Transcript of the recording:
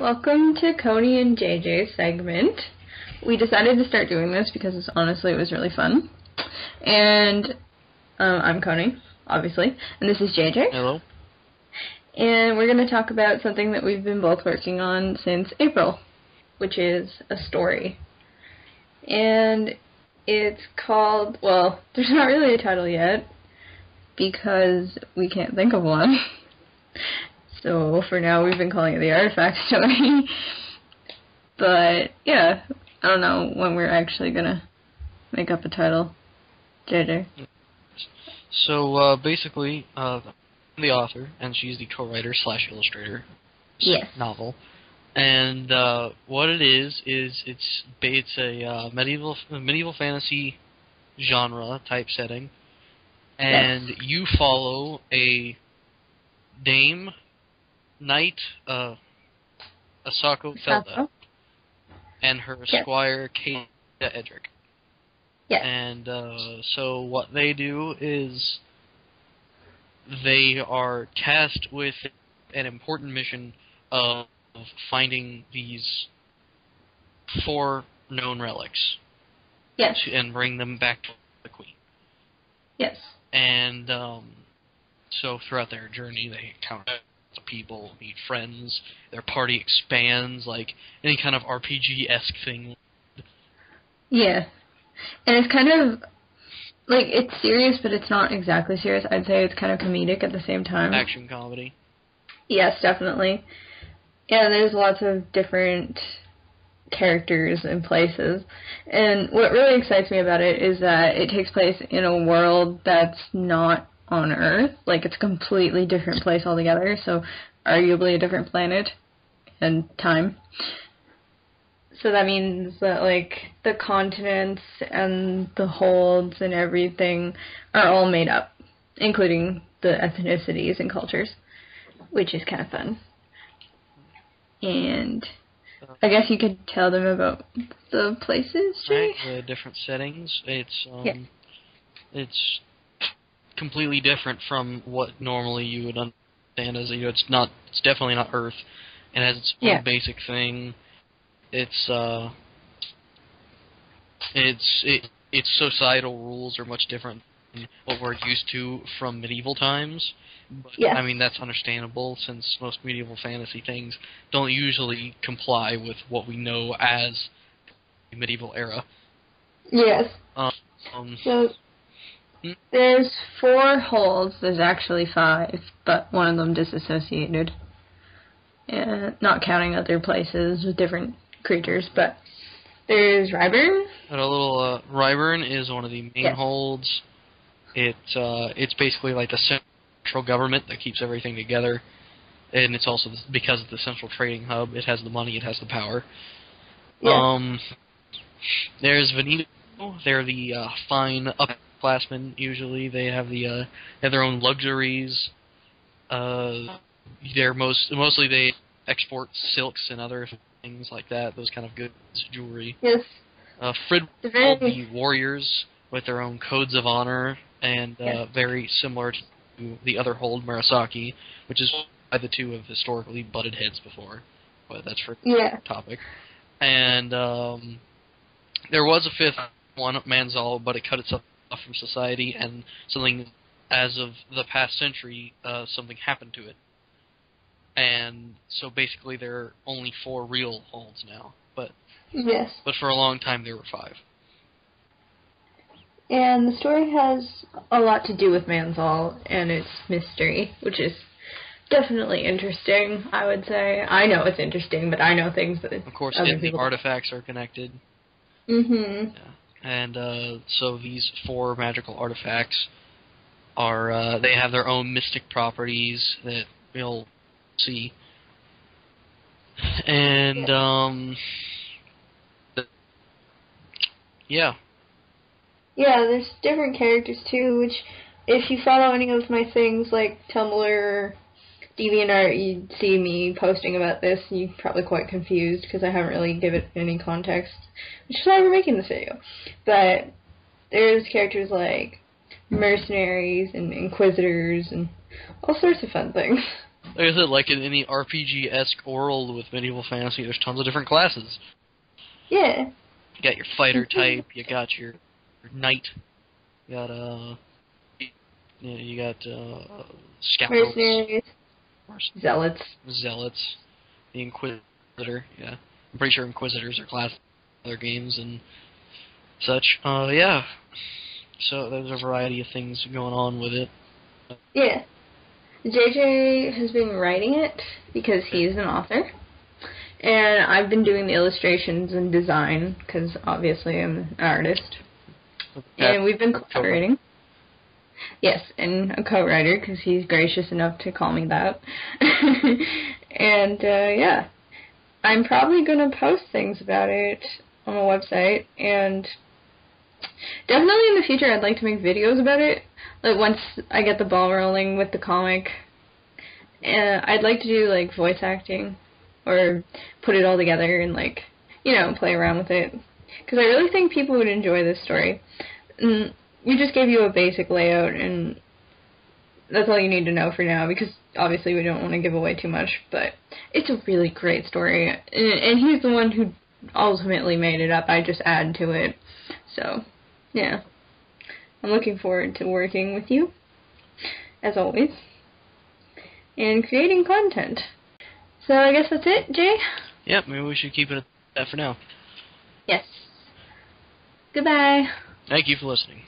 Welcome to Konnie and JJ's segment. We decided to start doing this because honestly it was really fun. And I'm Konnie, obviously, and this is JJ. Hello. And we're going to talk about something that we've been both working on since April, which is a story. And it's called, well, there's not really a title yet because we can't think of one. So for now we've been calling it the Artifact Story. But yeah, I don't know when we're actually going to make up a title. JJ. So basically, I'm the author, and she's the co-writer / illustrator. Yes. Novel. And what it is it's a medieval fantasy genre type setting, and Yes. you follow a dame, knight, Asako Felda, and her squire, Kate Edric. Yes. And so what they do is they are tasked with an important mission of finding these 4 known relics. Yes. And bring them back to the queen. Yes. And so throughout their journey, they encounter people, meet friends, their party expands, like any kind of RPG-esque thing. Yeah. And it's kind of, like, it's serious, but it's not exactly serious. I'd say it's kind of comedic at the same time. Action comedy. Yes, definitely. Yeah, there's lots of different characters and places. And what really excites me about it is that it takes place in a world that's not on Earth. Like, it's a completely different place altogether, so arguably a different planet and time. So that means that, like, the continents and the holds and everything are all made up, including the ethnicities and cultures, which is kind of fun. And I guess you could tell them about the places, Jay? Right, the different settings. It's completely different from what normally you would understand as it's definitely not Earth. It has its own basic thing. Its societal rules are much different than what we're used to from medieval times. But, I mean, that's understandable since most medieval fantasy things don't usually comply with what we know as the medieval era. Yes. So there's 4 holds. There's actually 5, but one of them disassociated. Not counting other places with different creatures, but there's Ryburn. And a little Ryburn is one of the main holds. It's basically like the central government that keeps everything together, and it's also because of the central trading hub. It has the money, it has the power. There's Veneto. They're the fine upperclassmen. Usually, they have their own luxuries. Mostly they export silks and other things like that. Those kind of goods, jewelry. Yes. Frid all the warriors with their own codes of honor, and very similar to the other hold, Murasaki, which is why the 2 have historically butted heads before. But that's for topic. And there was a 5th one, Manzal, but it cut itself off from society, and something, as of the past century, something happened to it. And so basically there are only 4 real holds now. But for a long time there were 5. And the story has a lot to do with Manzal and its mystery, which is definitely interesting, I would say. I know it's interesting, but I know things that of course, other the artifacts are connected. Mm-hmm. Yeah. And so these 4 magical artifacts are, they have their own mystic properties that we'll see. And, Yeah, there's different characters too, which if you follow any of my things like Tumblr, DeviantArt, you'd see me posting about this, and you're probably quite confused because I haven't really given it any context, which is why we're making this video. But there's characters like mercenaries and inquisitors and all sorts of fun things. Like I said, like in any RPG-esque world with medieval fantasy, there's tons of different classes. Yeah. You got your fighter type, you got your knight, you got scouts, Mercenaries. zealots, the Inquisitor. Yeah, I'm pretty sure Inquisitors are class in other games and such. Yeah. So there's a variety of things going on with it. Yeah. JJ has been writing it because he's an author. And I've been doing the illustrations and design because obviously I'm an artist. And we've been collaborating. Yes, and a co-writer because he's gracious enough to call me that. And yeah, I'm probably going to post things about it on the website. And definitely in the future I'd like to make videos about it. Like once I get the ball rolling with the comic. And I'd like to do like voice acting. Or put it all together and, like, you know, play around with it. Because I really think people would enjoy this story. And we just gave you a basic layout, and that's all you need to know for now, because obviously we don't want to give away too much. But it's a really great story. And he's the one who ultimately made it up. I just add to it. So, yeah. I'm looking forward to working with you, as always, and creating content. So I guess that's it, Jay? Yep, maybe we should keep it at that for now. Yes. Goodbye. Thank you for listening.